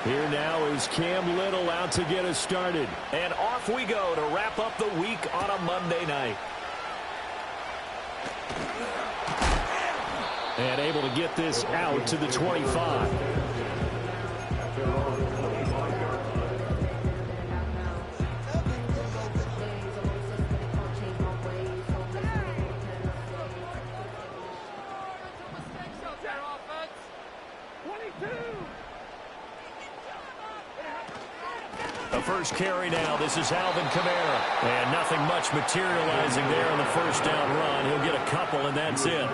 Here now is Cam Little out to get us started. And off we go to wrap up the week on a Monday night. And able to get this out to the 25. The first carry now. This is Alvin Kamara. And nothing much materializing there on the first down run. He'll get a couple, and that's it.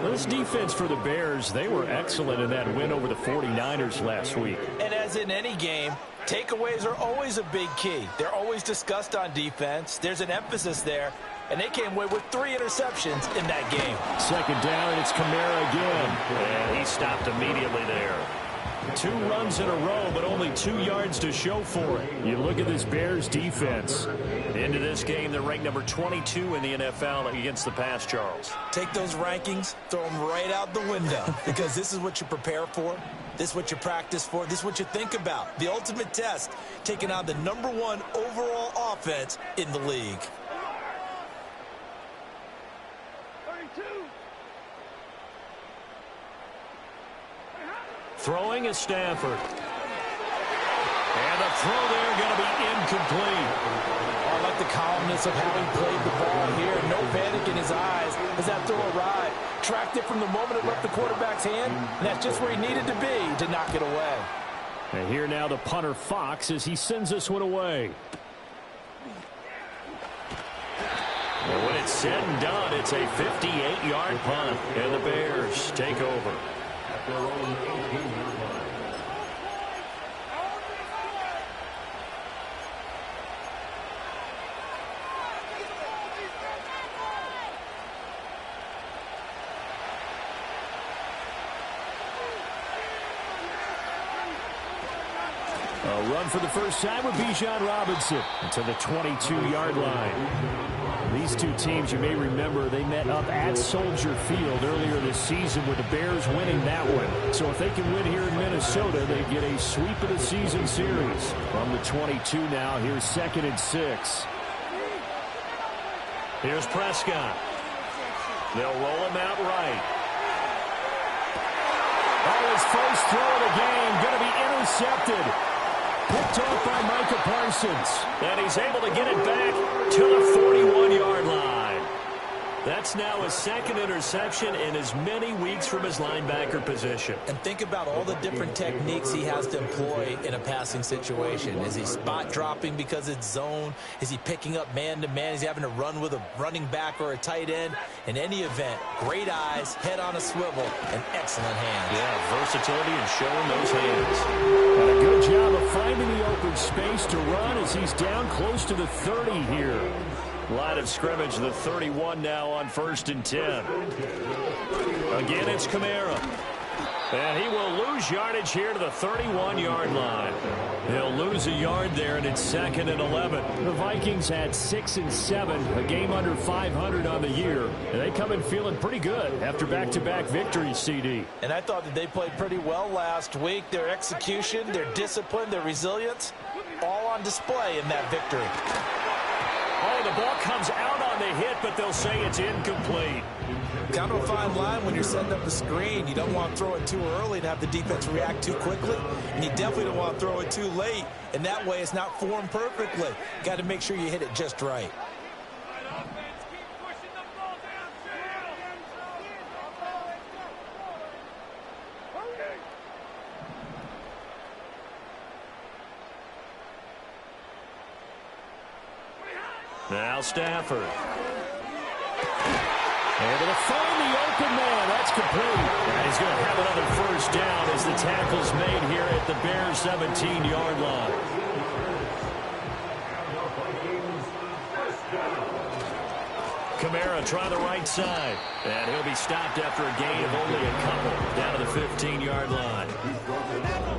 This defense for the Bears, they were excellent in that win over the 49ers last week. And as in any game, takeaways are always a big key. They're always discussed on defense. There's an emphasis there. And they came away with 3 interceptions in that game. Second down, and it's Kamara again. And he stopped immediately there. 2 runs in a row, but only 2 yards to show for it. You look at this Bears defense. Into this game, they're ranked number 22 in the NFL against the pass, Charles. Take those rankings, throw them right out the window, because this is what you prepare for. This is what you practice for. This is what you think about. The ultimate test, taking on the #1 overall offense in the league. Throwing is Stafford. And the throw there going to be incomplete. I like the calmness of how he played the ball here. No panic in his eyes as that throw arrived. Tracked it from the moment it left the quarterback's hand, and that's just where he needed to be to knock it away. And here now the punter Fox as he sends this one away. And when it's said and done, it's a 58-yard punt, and the Bears take over. A run for the first time with Bijan Robinson to the 22-yard line. These two teams, you may remember, they met up at Soldier Field earlier this season with the Bears winning that one. So if they can win here in Minnesota, they get a sweep of the season series. From the 22 now, here's 2nd and 6. Here's Prescott. They'll roll him out right. Oh, his first throw of the game going to be intercepted. Picked off by Micah Parsons. And he's able to get it back to the 41-yard line. That's now his 2nd interception in as many weeks from his linebacker position. And think about all the different techniques he has to employ in a passing situation. Is he spot dropping because it's zone? Is he picking up man-to-man? Is he having to run with a running back or a tight end? In any event, great eyes, head on a swivel, and excellent hands. Yeah, versatility and showing those hands. And a good job of finding the open space to run as he's down close to the 30 here. Line of scrimmage, the 31 now on 1st and 10. Again, it's Kamara. And he will lose yardage here to the 31-yard line. He'll lose a yard there, and it's 2nd and 11. The Vikings had 6 and 7, a game under 500 on the year. And they come in feeling pretty good after back-to-back victories, CD. And I thought that they played pretty well last week. Their execution, their discipline, their resilience, all on display in that victory. Oh, the ball comes out on the hit, but they'll say it's incomplete. Kind of a fine line when you're setting up a screen. You don't want to throw it too early and have the defense react too quickly. And you definitely don't want to throw it too late. And that way it's not formed perfectly. Got to make sure you hit it just right. Now Stafford. Able to find the open man. That's complete. And he's going to have another first down as the tackle's made here at the Bears' 17-yard line. Kamara try the right side. And he'll be stopped after a gain of only a couple down to the 15-yard line.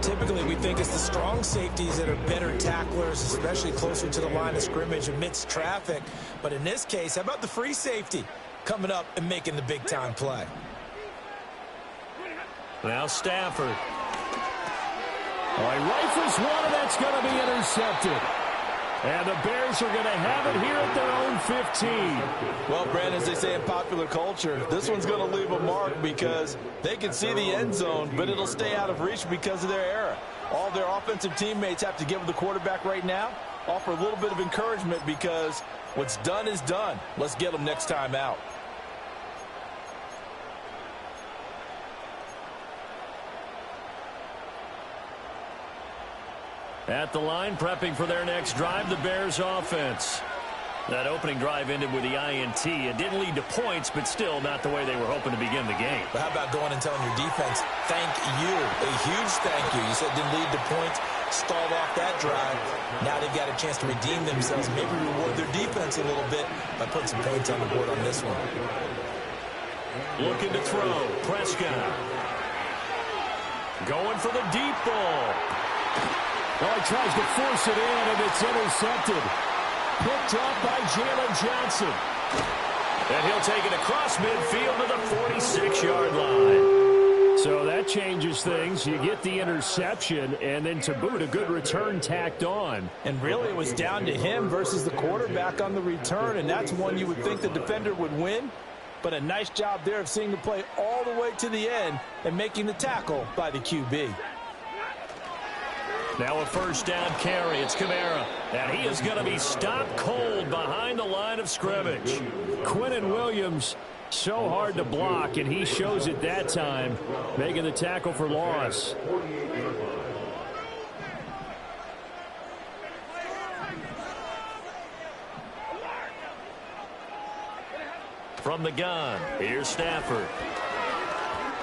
Typically, we think it's the strong safeties that are better tacklers, especially closer to the line of scrimmage amidst traffic. But in this case, how about the free safety coming up and making the big-time play? Now Stafford. Oh, he rifles one, and that's going to be intercepted. And the Bears are going to have it here at their own 15. Well, Brandon, as they say in popular culture, this one's going to leave a mark because they can see the end zone, but it'll stay out of reach because of their error. All their offensive teammates have to give the quarterback right now, offer a little bit of encouragement because what's done is done. Let's get them next time out. At the line, prepping for their next drive, the Bears offense. That opening drive ended with the INT. It didn't lead to points, but still not the way they were hoping to begin the game. But how about going and telling your defense, thank you, a huge thank you. You said it didn't lead to points, stalled off that drive. Now they've got a chance to redeem themselves, maybe reward their defense a little bit by putting some points on the board on this one. Looking to throw, Prescott. Going for the deep ball. Well, he tries to force it in, and it's intercepted. Picked up by Jalen Johnson. And he'll take it across midfield to the 46-yard line. So that changes things. You get the interception, and then to boot, a good return tacked on. And really, it was down to him versus the quarterback on the return, and that's one you would think the defender would win. But a nice job there of seeing the play all the way to the end and making the tackle by the QB. Now a first down carry. It's Kamara. And he is going to be stopped cold behind the line of scrimmage. Quinnen Williams, so hard to block, and he shows it that time, making the tackle for loss. From the gun, here's Stafford.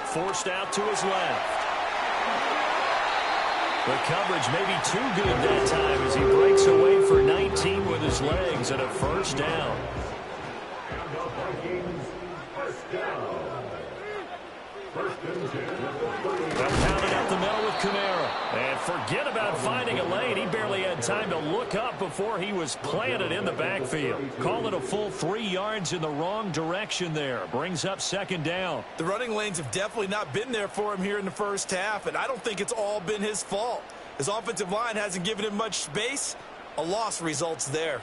Forced out to his left. The coverage may be too good that time as he breaks away for 19 with his legs and a first down. They'll pound it up the middle with Kamara. And forget about finding a lane. He barely had time to look up before he was planted in the backfield. Call it a full 3 yards in the wrong direction there. Brings up second down. The running lanes have definitely not been there for him here in the first half, and I don't think it's all been his fault. His offensive line hasn't given him much space. A loss results there.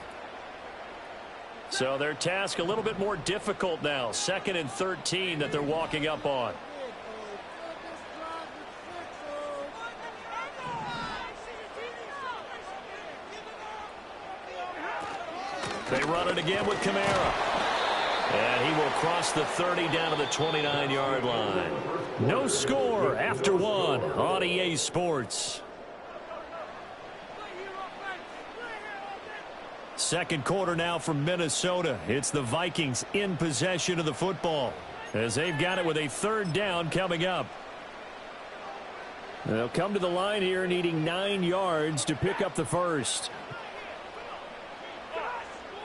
So their task a little bit more difficult now. 2nd and 13 that they're walking up on. They run it again with Kamara. And he will cross the 30 down to the 29-yard line. No score after 1 on EA Sports. Second quarter now from Minnesota. It's the Vikings in possession of the football as they've got it with a 3rd down coming up. They'll come to the line here needing 9 yards to pick up the first.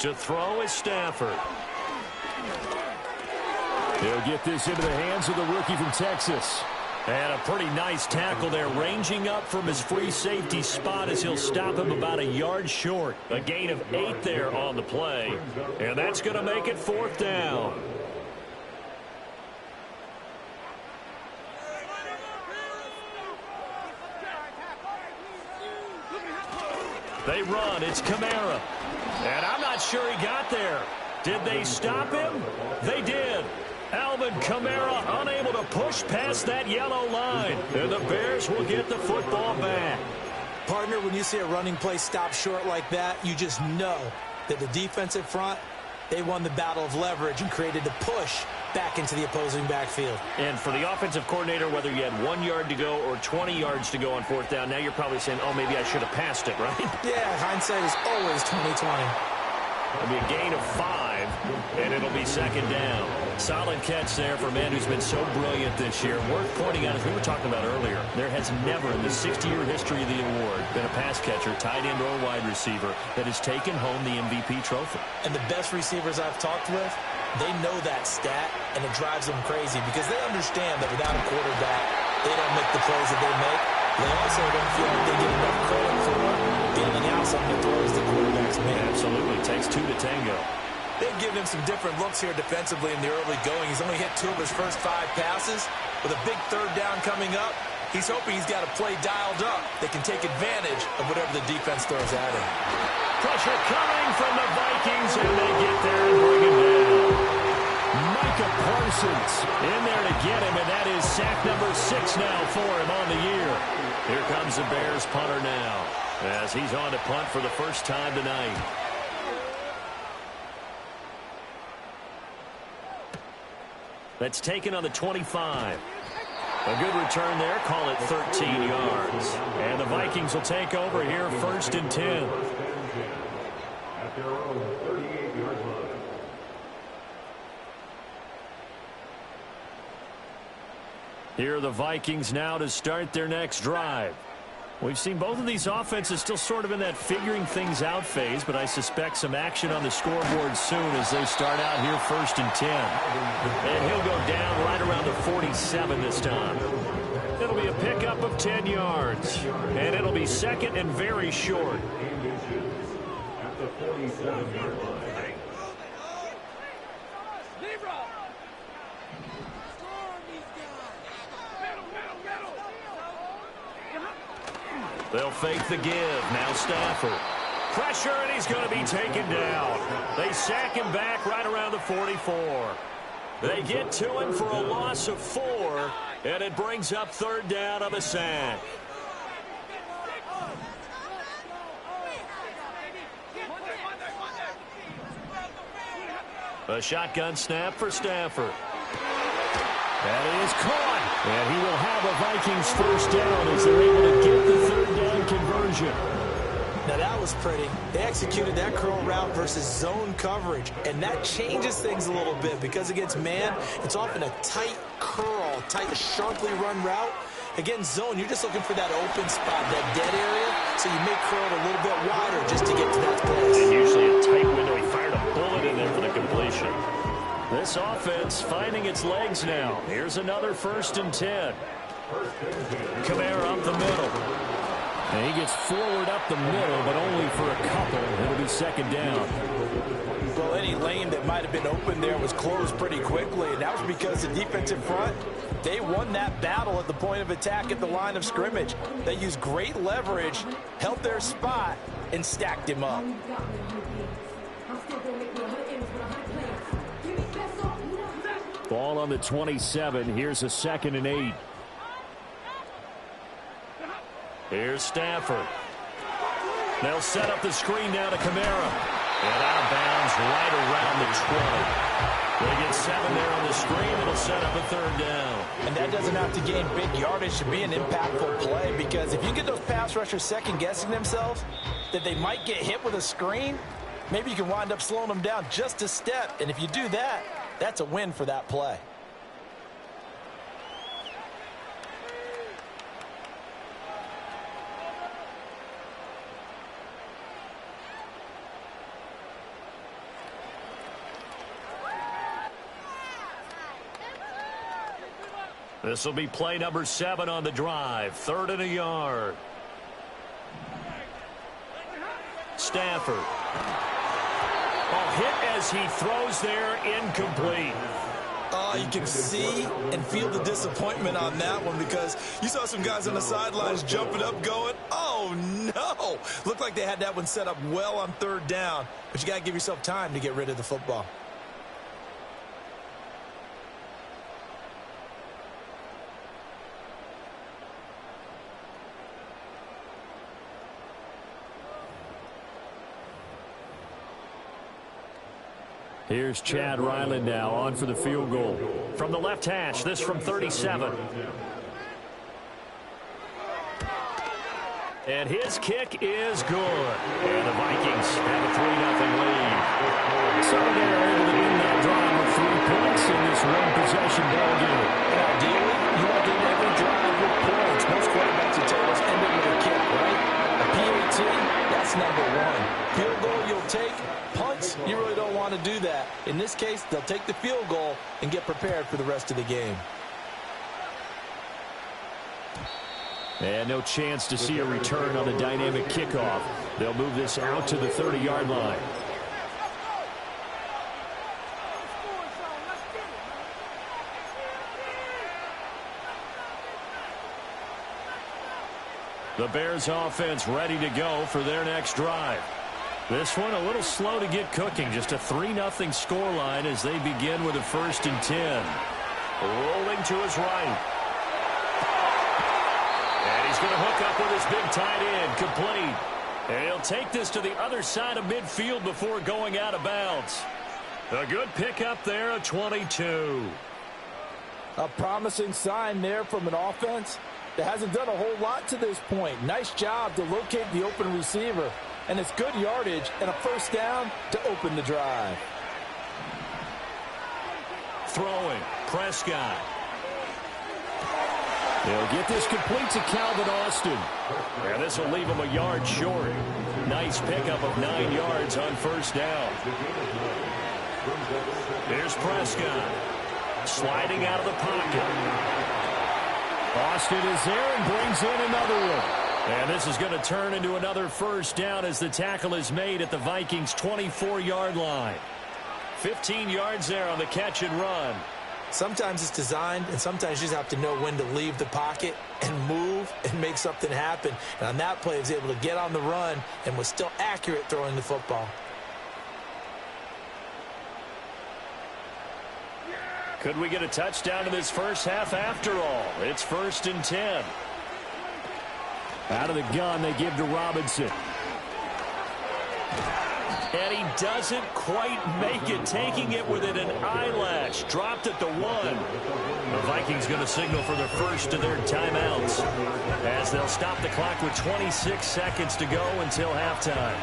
To throw is Stafford. He'll get this into the hands of the rookie from Texas. And a pretty nice tackle there, ranging up from his free safety spot as he'll stop him about a yard short. A gain of 8 there on the play. And that's going to make it 4th down. They run. It's Kamara. And I'm not sure he got there. Did they stop him? They did. Alvin Kamara unable to push past that yellow line. And the Bears will get the football back. Partner, when you see a running play stop short like that, you just know that the defensive front, they won the battle of leverage and created the push back into the opposing backfield. And for the offensive coordinator, whether you had 1 yard to go or 20 yards to go on 4th down, now you're probably saying, oh, maybe I should have passed it, right? Yeah, hindsight is always 20/20. It'll be a gain of 5, and it'll be 2nd down. Solid catch there for a man who's been so brilliant this year. Worth pointing out, as we were talking about earlier, there has never in the 60-year history of the award been a pass catcher, tight end, or wide receiver that has taken home the MVP trophy. And the best receivers I've talked with, they know that stat, and it drives them crazy because they understand that without a quarterback, they don't make the plays that they make. They also don't feel like they get enough credit for dealing out some of the throws the quarterbacks make. Absolutely. Takes 2 to tango. They've given him some different looks here defensively in the early going. He's only hit 2 of his first 5 passes. With a big 3rd down coming up, He's hoping he's got a play dialed up that can take advantage of whatever the defense throws at him. Pressure coming from the Vikings, and they get there and bring him down. Micah Parsons in there to get him, and that is sack number 6 now for him on the year. Here comes the Bears punter now, as he's on to punt for the first time tonight. That's taken on the 25. A good return there. Call it 13 yards. And the Vikings will take over here, 1st and 10. Here are the Vikings now to start their next drive. We've seen both of these offenses still sort of in that figuring things out phase, but I suspect some action on the scoreboard soon as they start out here 1st and 10. And he'll go down right around the 47 this time. It'll be a pickup of 10 yards, and it'll be 2nd and very short. At the 47-yard line. They'll fake the give. Now Stafford. Pressure, and he's going to be taken down. They sack him back right around the 44. They get to him for a loss of 4, and it brings up 3rd down of a sack. A shotgun snap for Stafford. That is caught. And he will have a Vikings 1st down as they're able to get the 3rd down conversion. Now that was pretty. They executed that curl route versus zone coverage, and that changes things a little bit because against man, it's often a tight curl, tight, sharply run route. Against zone, you're just looking for that open spot, that dead area, so you make curl a little bit wider just to get to that place. And usually a tight window. He fired a bullet in there for the completion. This offense finding its legs now. Here's another 1st and 10. Kamara up the middle. And he gets forward up the middle, but only for a couple. It'll be 2nd down. Well, any lane that might have been open there was closed pretty quickly, and that was because the defensive front, they won that battle at the point of attack at the line of scrimmage. They used great leverage, held their spot, and stacked him up. Ball on the 27. Here's a 2nd and 8. Here's Stafford. They'll set up the screen now to Kamara. And out of bounds right around the 20. They get 7 there on the screen. It'll set up a 3rd down. And that doesn't have to gain big yardage to be an impactful play, because if you get those pass rushers second-guessing themselves that they might get hit with a screen, maybe you can wind up slowing them down just a step. And if you do that, that's a win for that play. This will be play number 7 on the drive. 3rd and a yard. Stafford. Hit as he throws there, incomplete. You can see and feel the disappointment on that one, because you saw some guys on the sidelines jumping up going, oh no. Looked like they had that one set up well on 3rd down, but you got to give yourself time to get rid of the football. Here's Chad Ryland now on for the field goal. From the left hash, this from 37. And his kick is good. And the Vikings have a 3-0 lead. So they're able to win that drive with 3 points in this one-possession ball game. And ideally, you want to end every drive with points. Most quarterbacks and tables end it with a kick, right? A PAT, that's number 1. Field goal you'll take. Punts, you really don't want to do that. In this case, they'll take the field goal and get prepared for the rest of the game. And no chance to see a return on the dynamic kickoff. They'll move this out to the 30-yard line. The Bears offense ready to go for their next drive. This one a little slow to get cooking. Just a 3-0 scoreline as they begin with a 1st and 10. Rolling to his right. And he's going to hook up with his big tight end. Complete. And he'll take this to the other side of midfield before going out of bounds. A good pickup there at 22. A promising sign there from an offense that hasn't done a whole lot to this point. Nice job to locate the open receiver. And it's good yardage and a 1st down to open the drive. Throwing. Prescott. He'll get this complete to Calvin Austin. And this will leave him a yard short. Nice pickup of 9 yards on 1st down. Here's Prescott. Sliding out of the pocket. Austin is there and brings in another one. And this is going to turn into another 1st down as the tackle is made at the Vikings' 24-yard line. 15 yards there on the catch and run. Sometimes it's designed, and sometimes you just have to know when to leave the pocket and move and make something happen. And on that play, he was able to get on the run and was still accurate throwing the football. Could we get a touchdown in this first half after all? It's 1st and 10. Out of the gun, they give to Robinson. And he doesn't quite make it, taking it within an eyelash. Dropped at the 1. The Vikings going to signal for the first of their timeouts as they'll stop the clock with 26 seconds to go until halftime.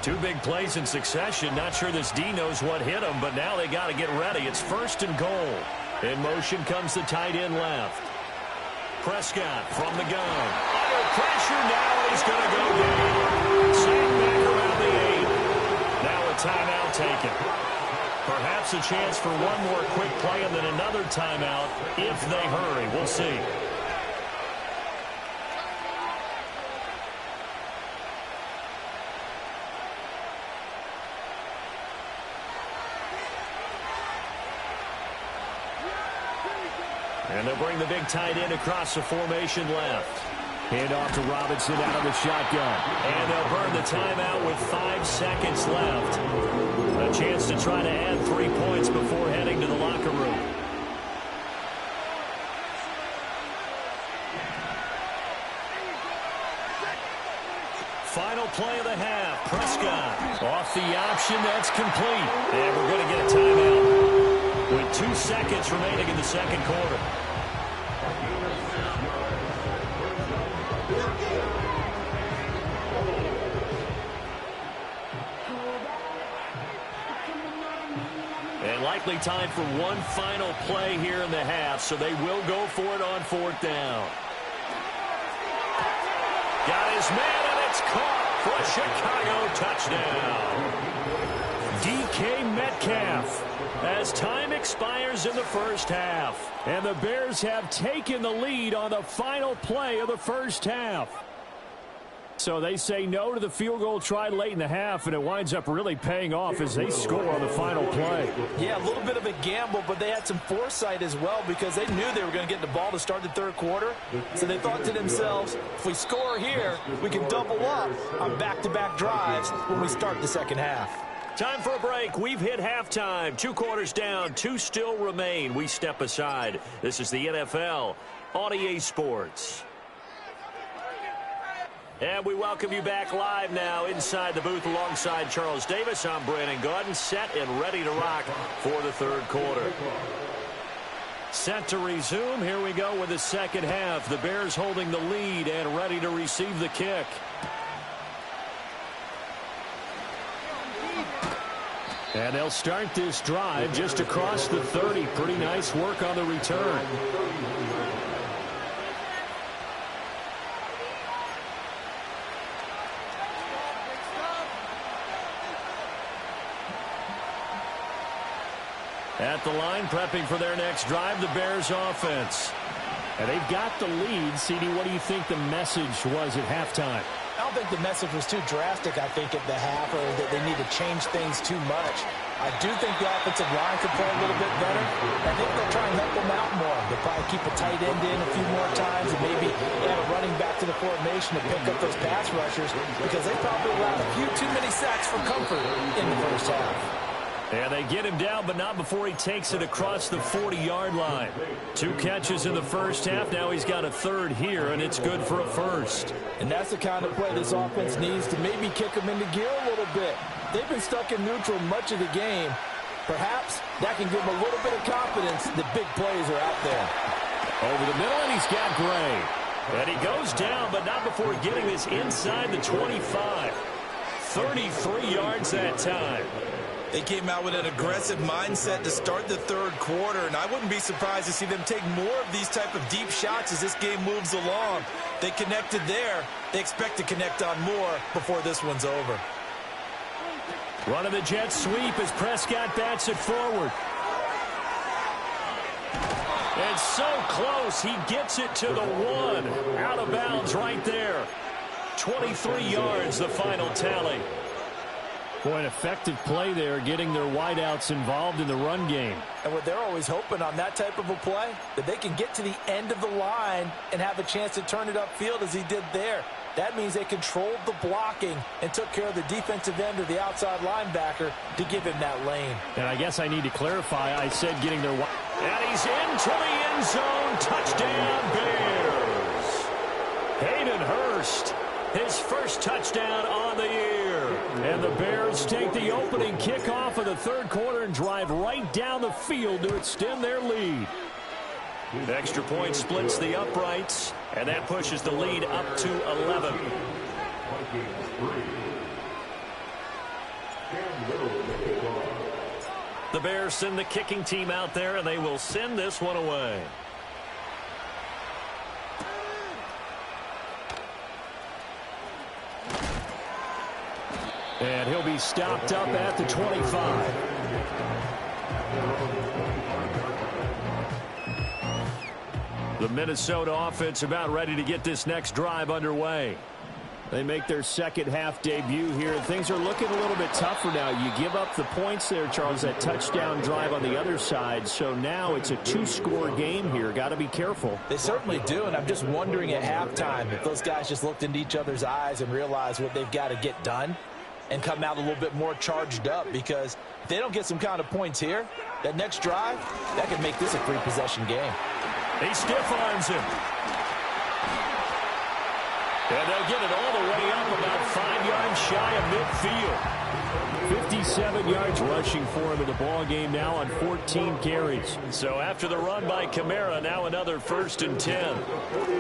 Two big plays in succession. Not sure this D knows what hit him, but now they got to get ready. It's 1st and goal. In motion comes the tight end left. Prescott from the gun. Under pressure now. He's going to go down. Sacked back around the 8. Now a timeout taken. Perhaps a chance for one more quick play and then another timeout if they hurry. We'll see. And they'll bring the big tight end across the formation left. Hand off to Robinson out of the shotgun. And they'll burn the timeout with 5 seconds left. A chance to try to add 3 points before heading to the locker room. Final play of the half. Prescott off the option. That's complete. And we're going to get a timeout with 2 seconds remaining in the second quarter. And likely time for one final play here in the half, so they will go for it on 4th down. Got his man, and it's caught for a Chicago touchdown. DK Metcalf as time expires in the first half. And the Bears have taken the lead on the final play of the first half. So they say no to the field goal try late in the half, and it winds up really paying off as they score on the final play. Yeah, a little bit of a gamble, but they had some foresight as well because they knew they were going to get the ball to start the third quarter. So they thought to themselves, if we score here, we can double up on back-to-back drives when we start the second half. Time for a break. We've hit halftime. 2 quarters down, 2 still remain. We step aside. This is the NFL on EA Sports. And we welcome you back live now inside the booth alongside Charles Davis. I'm Brandon Gaudin, set and ready to rock for the third quarter. Set to resume. Here we go with the second half. The Bears holding the lead and ready to receive the kick. And they'll start this drive just across the 30. Pretty nice work on the return. At the line, prepping for their next drive, the Bears offense. And they've got the lead. CD, what do you think the message was at halftime? I don't think the message was too drastic, I think, at the half, or that they need to change things too much. I do think the offensive line could play a little bit better. I think they'll try and help them out more. They'll probably keep a tight end in a few more times and maybe add a running back to the formation to pick up those pass rushers, because they probably allowed a few too many sacks for comfort in the first half. And they get him down, but not before he takes it across the 40-yard line. 2 catches in the first half. Now he's got a third here, and it's good for a first. And that's the kind of play this offense needs to maybe kick them into gear a little bit. They've been stuck in neutral much of the game. Perhaps that can give them a little bit of confidence that big plays are out there. Over the middle, and he's got Gray. And he goes down, but not before getting this inside the 25. 33 yards that time. They came out with an aggressive mindset to start the third quarter, and I wouldn't be surprised to see them take more of these type of deep shots as this game moves along. They connected there. They expect to connect on more before this one's over. Running the jet sweep as Prescott bats it forward. And so close, he gets it to the 1. Out of bounds right there. 23 yards, the final tally. Boy, an effective play there, getting their wideouts involved in the run game. And what they're always hoping on that type of a play, that they can get to the end of the line and have a chance to turn it upfield as he did there. That means they controlled the blocking and took care of the defensive end or the outside linebacker to give him that lane. And I guess I need to clarify, I said getting their... And he's into the end zone. Touchdown, Bears. Hayden Hurst, his first touchdown on the year. And the Bears take the opening kickoff of the third quarter and drive right down the field to extend their lead. The extra point splits the uprights, and that pushes the lead up to 11. The Bears send the kicking team out there, and they will send this one away. And he'll be stopped up at the 25. The Minnesota offense about ready to get this next drive underway. They make their second half debut here, and things are looking a little bit tougher now. You give up the points there, Charles, that touchdown drive on the other side. So now it's a 2-score game here. Got to be careful. They certainly do, and I'm just wondering at halftime if those guys just looked into each other's eyes and realized what they've got to get done and come out a little bit more charged up, because if they don't get some kind of points here, that next drive, that could make this a 3-possession game. He stiff arms him. And they'll get it all the way up about 5 yards shy of midfield. 57 yards rushing for him in the ball game now on 14 carries. So after the run by Kamara, now another 1st and 10.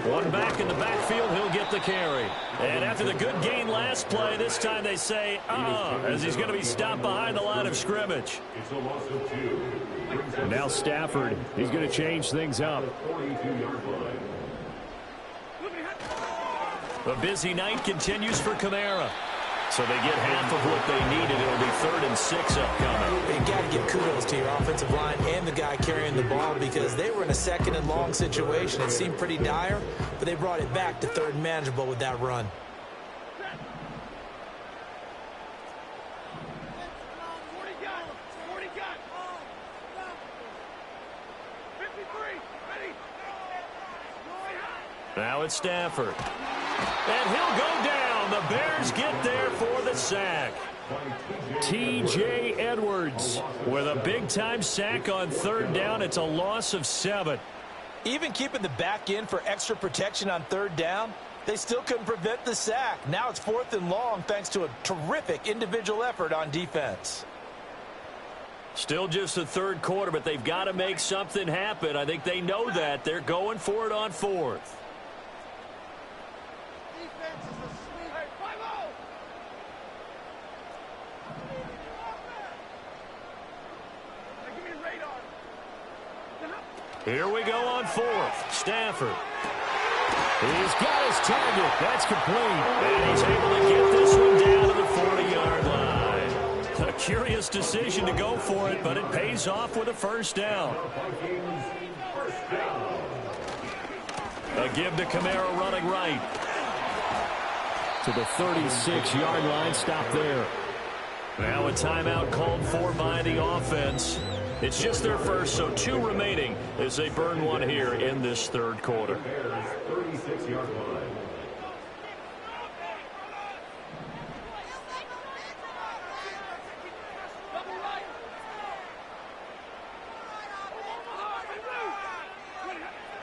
One back in the backfield, he'll get the carry. And after the good gain last play, this time they say, as he's going to be stopped behind the line of scrimmage. It's a loss of 2. And now Stafford, he's going to change things up. 42-yard line. The busy night continues for Kamara. So they get half of what they needed. It'll be 3rd and 6 upcoming. They got to give kudos to your offensive line and the guy carrying the ball, because they were in a 2nd and long situation. It seemed pretty dire, but they brought it back to 3rd and manageable with that run. Now it's Stafford. And he'll go down. The Bears get there for the sack. T.J. Edwards with a big-time sack on 3rd down. It's a loss of 7. Even keeping the back in for extra protection on 3rd down, they still couldn't prevent the sack. Now it's 4th and long thanks to a terrific individual effort on defense. Still just the 3rd quarter, but they've got to make something happen. I think they know that. They're going for it on 4th. Here we go on 4th. Stafford. He's got his target. That's complete. And he's able to get this one down to the 40-yard line. A Curious decision to go for it, but it pays off with a first down. A give to Kamara running right. To the 36-yard line, stop there. Now a timeout called for by the offense. It's just their first, so 2 remaining as they burn one here in this third quarter. 36-yard line.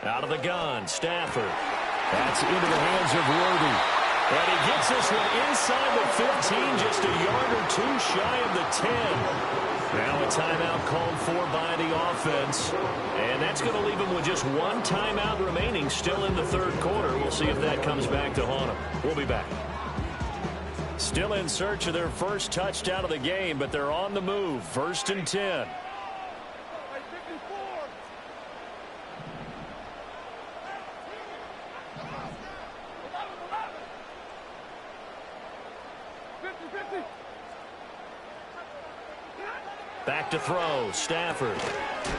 Out of the gun, Stafford. That's into the hands of Worthy. And he gets this one inside the 15, just a yard or 2 shy of the 10. Now a timeout called for by the offense. And that's going to leave him with just 1 timeout remaining still in the third quarter. We'll see if that comes back to haunt him. We'll be back. Still in search of their first touchdown of the game, but they're on the move. 1st and 10. Back to throw, Stafford.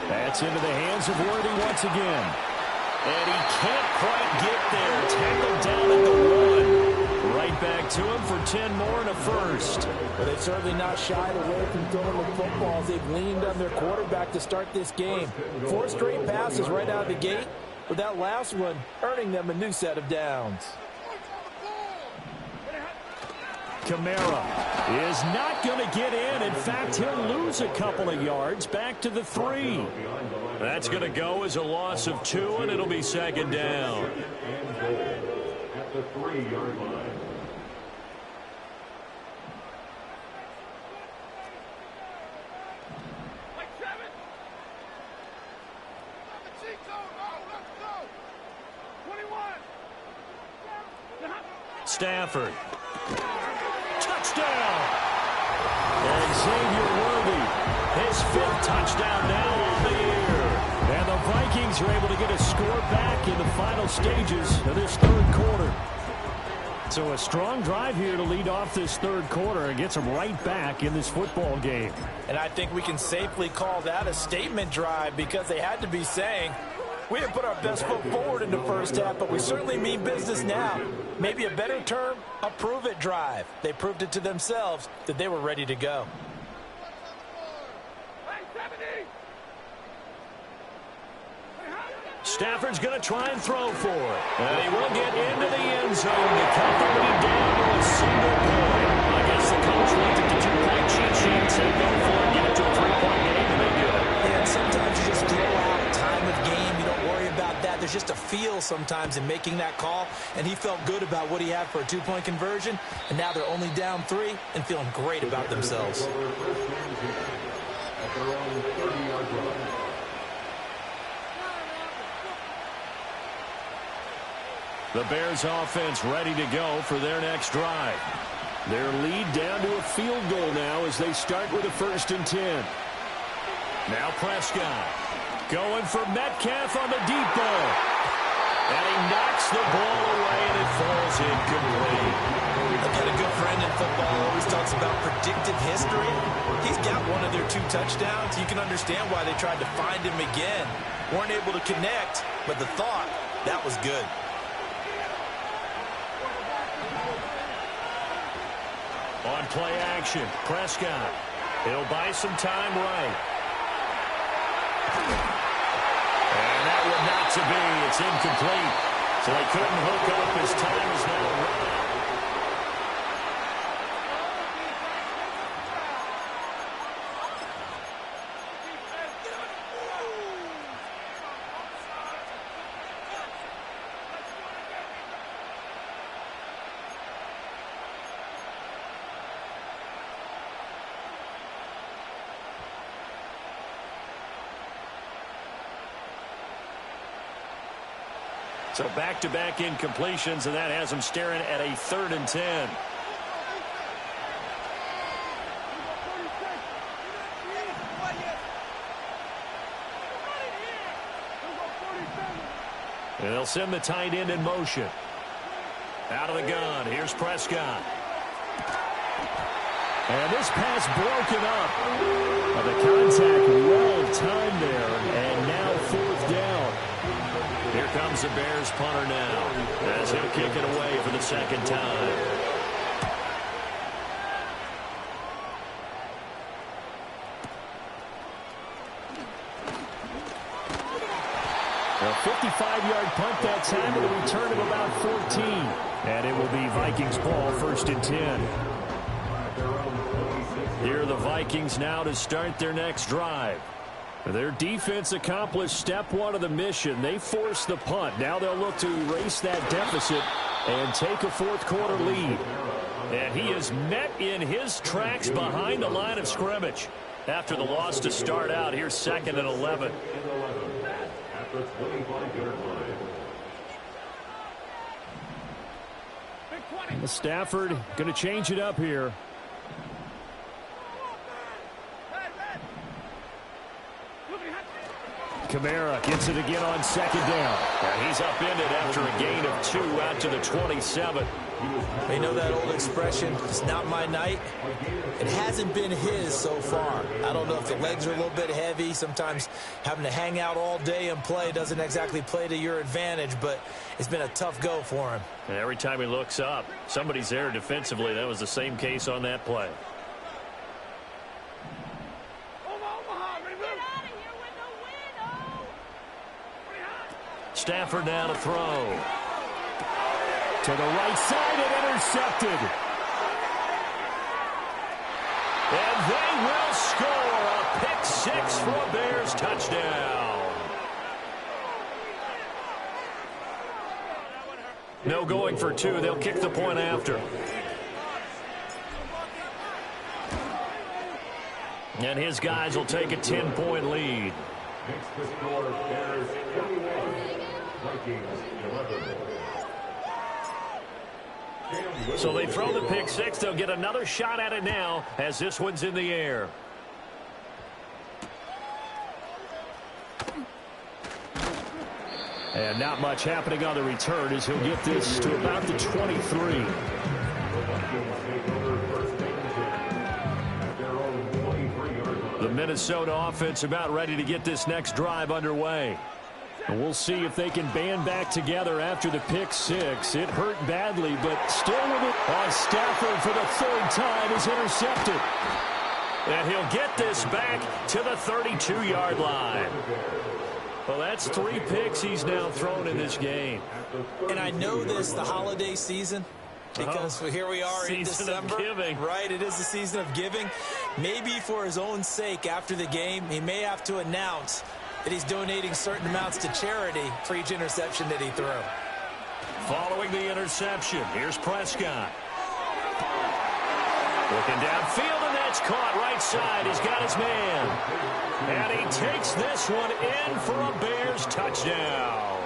That's into the hands of Worthy once again. And he can't quite get there. Tackled down at the 1. Right back to him for 10 more and a first. Well, they've certainly not shied away from throwing the footballs. They've leaned on their quarterback to start this game. 4 straight passes right out of the gate, with that last one earning them a new set of downs. Kamara is not going to get in. In fact, he'll lose a couple of yards back to the 3. That's going to go as a loss of 2, and it'll be 2nd down. At the 3-yard line. Stafford. Touchdown! And Xavier Worthy, his 5th touchdown now on the year. And the Vikings are able to get a score back in the final stages of this third quarter. So a strong drive here to lead off this third quarter and gets them right back in this football game. And I think we can safely call that a statement drive, because they had to be saying, we have put our best foot forward in the first half, but we certainly mean business now. Maybe a better term, a prove-it drive. They proved it to themselves that they were ready to go. Stafford's going to try and throw for it. And he will get into the end zone to cut the lead down to a single point. I guess the coach looked at the 2-point cheat sheet and said, go for it, get it to a 3-point game, and they did it. And sometimes you just throw out time of game. You don't worry about that. There's just a feel sometimes in making that call, and he felt good about what he had for a 2-point conversion, and now they're only down 3 and feeling great about themselves. At their own 30-yard line. The Bears offense ready to go for their next drive. Their lead down to a field goal now as they start with a 1st and 10. Now Prescott going for Metcalf on the deep ball. And he knocks the ball away and it falls incomplete. I've got a good friend in football who always talks about predictive history. He's got one of their 2 touchdowns. You can understand why they tried to find him again. Weren't able to connect, but the thought, that was good. On play action, Prescott. He'll buy some time right. And that one not to be. It's incomplete. So they couldn't hook up. His time is now run out. So back-to-back incompletions, and that has them staring at a 3rd and 10. And they'll send the tight end in motion. Out of the gun, here's Prescott. And this pass broken up. The contact well timed there, and now fourth down. Here comes the Bears punter now, as he'll kick it away for the second time. A 55-yard punt that time with a return of about 14. And it will be Vikings ball, 1st and 10. Here are the Vikings now to start their next drive. Their defense accomplished step one of the mission. They forced the punt. Now they'll look to erase that deficit and take a fourth-quarter lead. And he is met in his tracks behind the line of scrimmage. After the loss to start out, here's 2nd and 11. And Stafford going to change it up here. Kamara gets it again on 2nd down. And he's upended after a gain of 2 out to the 27. They know that old expression, it's not my night. It hasn't been his so far. I don't know if the legs are a little bit heavy. Sometimes having to hang out all day and play doesn't exactly play to your advantage, but it's been a tough go for him. And every time he looks up, somebody's there defensively. That was the same case on that play. Stafford now to throw. To the right side and intercepted. And they will score a pick-6 for a Bears touchdown. No going for 2. They'll kick the point after. And his guys will take a 10-point lead. Next to score, Bears 21, Vikings 11. So they throw the pick-6. They'll get another shot at it now as this one's in the air. And not much happening on the return as he'll get this to about the 23. The Minnesota offense about ready to get this next drive underway. And we'll see if they can band back together after the pick-6. It hurt badly, but still with it on Stafford for the 3rd time is intercepted. And he'll get this back to the 32-yard line. Well, that's 3 picks he's now thrown in this game. And I know this, the holiday season, because here we are in December. Of giving. Right, it is the season of giving. Maybe for his own sake after the game, he may have to announce that he's donating certain amounts to charity for each interception that he threw. Following the interception, here's Prescott. Looking downfield, and that's caught right side. He's got his man. And he takes this one in for a Bears touchdown.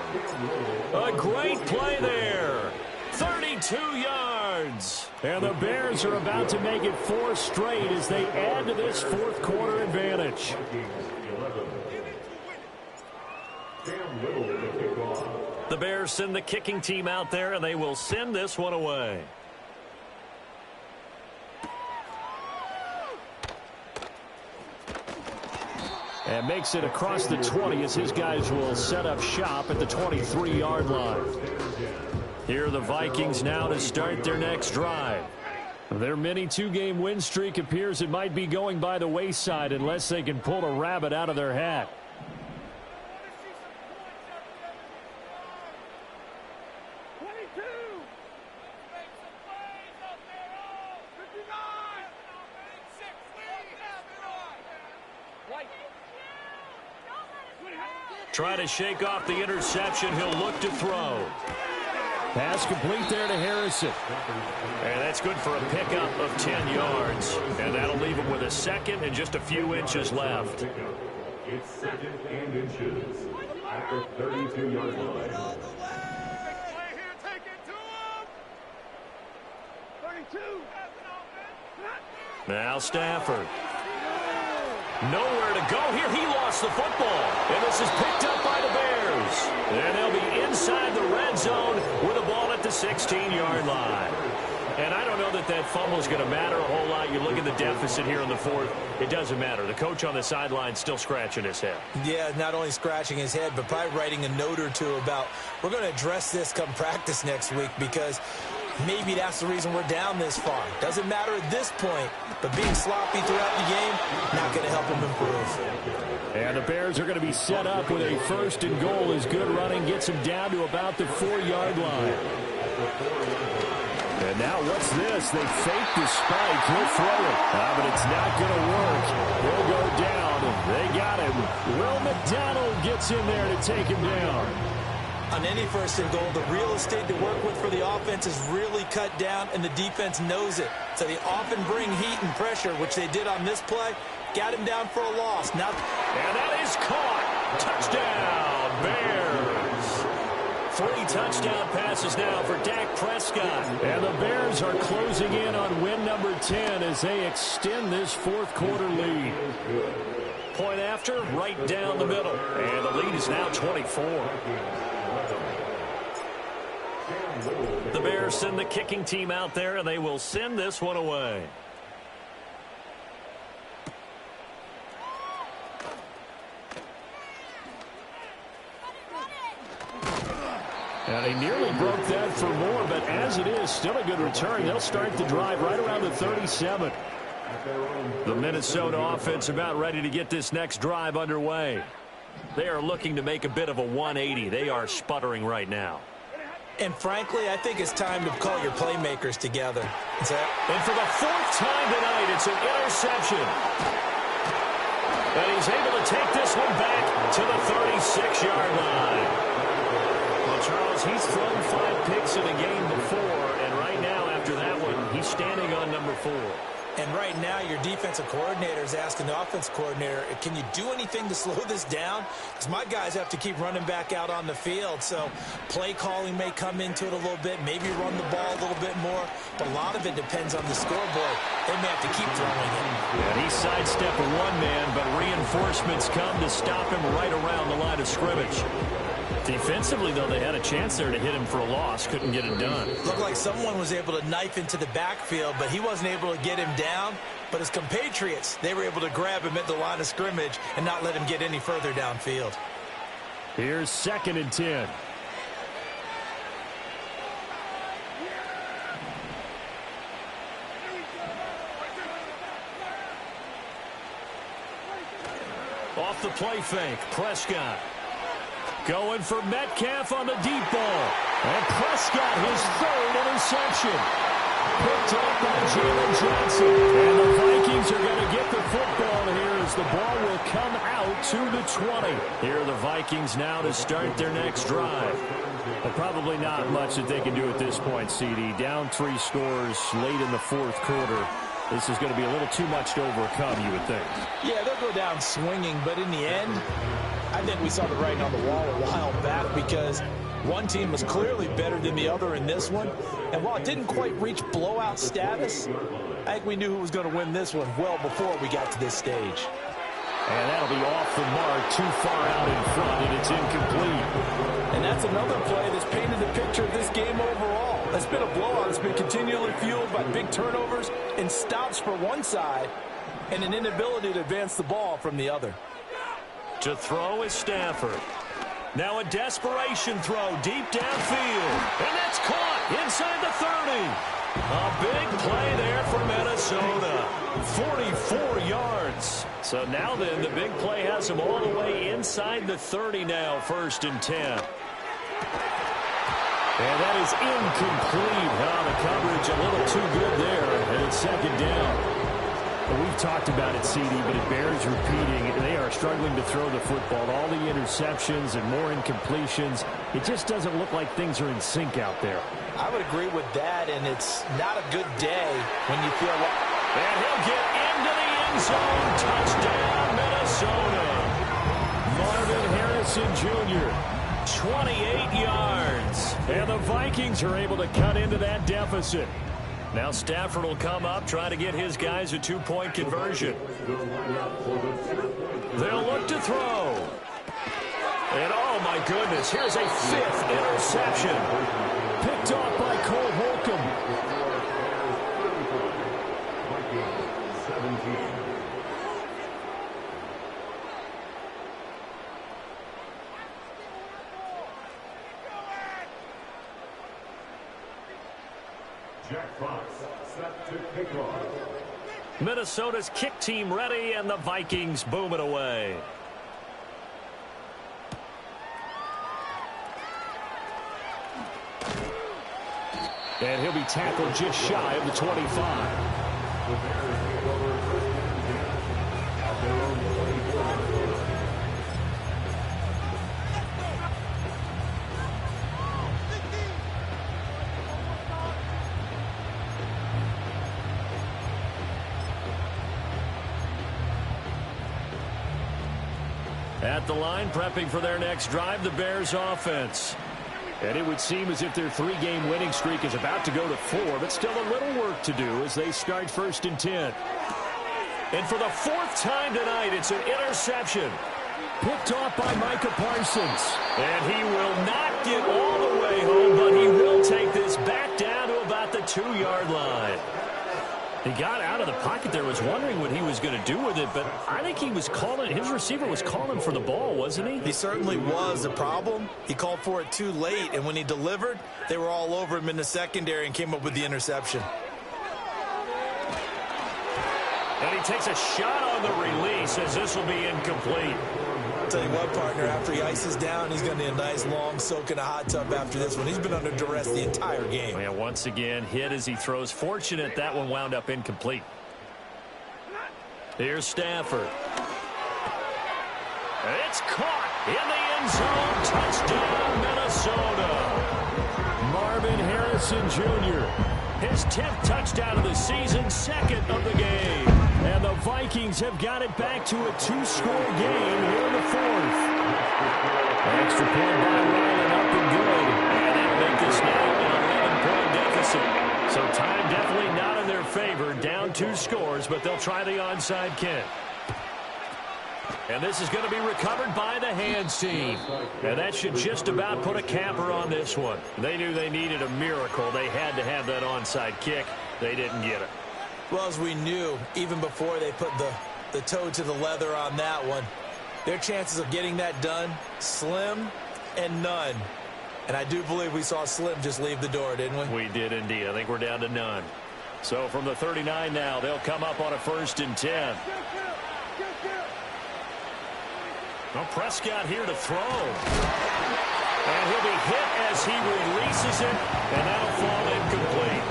A great play there. 32 yards. And the Bears are about to make it 4 straight as they add to this fourth-quarter advantage. The Bears send the kicking team out there, and they will send this one away. And makes it across the 20 as his guys will set up shop at the 23-yard line. Here are the Vikings now to start their next drive. Their mini 2-game win streak appears it might be going by the wayside unless they can pull a rabbit out of their hat. Try to shake off the interception. He'll look to throw. Pass complete there to Harrison. And that's good for a pickup of 10 yards. And that'll leave him with a 2nd and just a few inches left. It's 2nd and inches at the 32-yard line. Now Stafford. Nowhere to go here. He lost the football. And this is picked up by the Bears. And they'll be inside the red zone with the ball at the 16-yard line. And I don't know that that fumble is going to matter a whole lot. You look at the deficit here in the fourth. It doesn't matter. The coach on the sideline still scratching his head. Yeah, not only scratching his head, but probably writing a note or two about we're going to address this come practice next week because maybe that's the reason we're down this far. Doesn't matter at this point, but being sloppy throughout the game, not going to help him improve. And the Bears are going to be set up with a 1st and goal as good running gets them down to about the 4-yard line. And now what's this? They fake the spike. He'll throw it. But it's not going to work. He'll go down. They got him. Will McDonald gets in there to take him down. On any 1st and goal, the real estate to work with for the offense is really cut down, and the defense knows it. So they often bring heat and pressure, which they did on this play. Got him down for a loss. Now, and that is caught. Touchdown, Bears. 3 touchdown passes now for Dak Prescott. And the Bears are closing in on win number 10 as they extend this 4th quarter lead. Point after, right down the middle. And the lead is now 24. The Bears send the kicking team out there, and they will send this one away. And they nearly broke that for more, but as it is, still a good return. They'll start the drive right around the 37. The Minnesota offense about ready to get this next drive underway. They are looking to make a bit of a 180. They are sputtering right now. And frankly, I think it's time to call your playmakers together. And for the 4th time tonight, it's an interception. And he's able to take this one back to the 36-yard line. Well, Charles, he's thrown 5 picks in a game before, and right now, after that one, he's standing on number 4. And right now, your defensive coordinator is asking the offensive coordinator, can you do anything to slow this down? Because my guys have to keep running back out on the field. So play calling may come into it a little bit, maybe run the ball a little bit more. But a lot of it depends on the scoreboard. They may have to keep throwing it. And he sidestepped a 1-man, but reinforcements come to stop him right around the line of scrimmage. Defensively, though, they had a chance there to hit him for a loss. Couldn't get it done. Looked like someone was able to knife into the backfield, but he wasn't able to get him down. But his compatriots, they were able to grab him at the line of scrimmage and not let him get any further downfield. Here's 2nd and 10. Off the play fake, Prescott. Going for Metcalf on the deep ball. And Prescott, his 3rd interception. Picked up by Jalen Johnson. And the Vikings are going to get the football here as the ball will come out to the 20. Here are the Vikings now to start their next drive. But probably not much that they can do at this point, CD. Down 3 scores late in the 4th quarter. This is going to be a little too much to overcome, you would think. Yeah, they'll go down swinging, but in the end, I think we saw the writing on the wall a while back because one team was clearly better than the other in this one. And while it didn't quite reach blowout status, I think we knew who was going to win this one well before we got to this stage. And that'll be off the mark, too far out in front, and it's incomplete. And that's another play that's painted the picture of this game overall. It's been a blowout. It's been continually fueled by big turnovers and stops for one side and an inability to advance the ball from the other. To throw is Stafford. Now a desperation throw deep downfield. And that's caught inside the 30. A big play there for Minnesota. 44 yards. So now then, the big play has them all the way inside the 30 now, 1st and 10. And that is incomplete. The coverage a little too good there. And it's 2nd down. We've talked about it, CD, but it bears repeating. They are struggling to throw the football. All the interceptions and more incompletions. It just doesn't look like things are in sync out there. I would agree with that, and it's not a good day when you feel like... And he'll get into the end zone. Touchdown, Minnesota. Marvin Harrison Jr., 28 yards. And the Vikings are able to cut into that deficit. Now Stafford will come up, try to get his guys a 2-point conversion. They'll look to throw. And oh my goodness, here's a 5th interception. Picked off by Cole Holcomb. 17. Jack Fox set to kick off. Minnesota's kick team ready, and the Vikings boom it away. And he'll be tackled just shy of the 25. The Bears take over first and 10 at their own 24. At the line, prepping for their next drive, the Bears offense. And it would seem as if their three-game winning streak is about to go to 4, but still a little work to do as they start first and 10. And for the fourth time tonight, it's an interception. Picked off by Micah Parsons. And he will not get all the way home, but he will take this back down to about the 2-yard line. He got out of the pocket there, was wondering what he was going to do with it, but I think he was calling, his receiver was calling for the ball, wasn't he? He certainly was. The problem, he called for it too late, and when he delivered, they were all over him in the secondary and came up with the interception. And he takes a shot on the release as this will be incomplete. I'll tell you what, partner, after he ices down, he's going to need a nice long soak in a hot tub after this one. He's been under duress the entire game. Yeah, once again, hit as he throws. Fortunate that one wound up incomplete. Here's Stafford. It's caught in the end zone. Touchdown, Minnesota. Marvin Harrison Jr., his 10th touchdown of the season, second of the game. And the Vikings have got it back to a 2-score game here in the fourth. Extra point by Ryland, up and good. And that'll make this now an 11-point deficit. So time definitely not in their favor. Down 2 scores, but they'll try the onside kick. And this is going to be recovered by the hands team. And that should just about put a capper on this one. They knew they needed a miracle. They had to have that onside kick. They didn't get it. Well, as we knew, even before they put the toe to the leather on that one, their chances of getting that done, slim and none. And I do believe we saw Slim just leave the door, didn't we? We did indeed. I think we're down to none. So from the 39 now, they'll come up on a 1st and 10. Well, Prescott here to throw. And he'll be hit as he releases it, and that'll fall incomplete.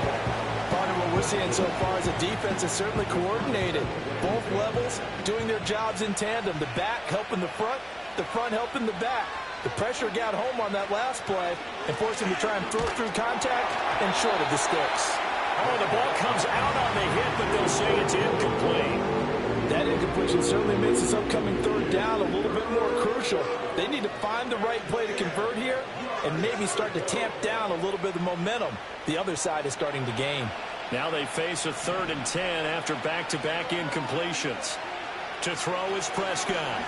Part of what we're seeing so far is the defense is certainly coordinated. Both levels doing their jobs in tandem. The back helping the front helping the back. The pressure got home on that last play and forced him to try and throw through contact and short of the sticks. Oh, the ball comes out on the hit, but they'll say it's incomplete. That incompletion certainly makes this upcoming 3rd down a little bit more crucial. They need to find the right play to convert here and maybe start to tamp down a little bit of the momentum the other side is starting to gain. Now they face a 3rd and 10 after back-to-back incompletions. To throw is Prescott.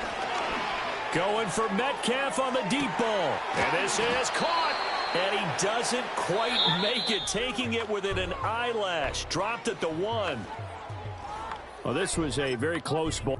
Going for Metcalf on the deep ball. And this is caught. And he doesn't quite make it, taking it within an eyelash. Dropped at the 1. Well, this was a very close ball.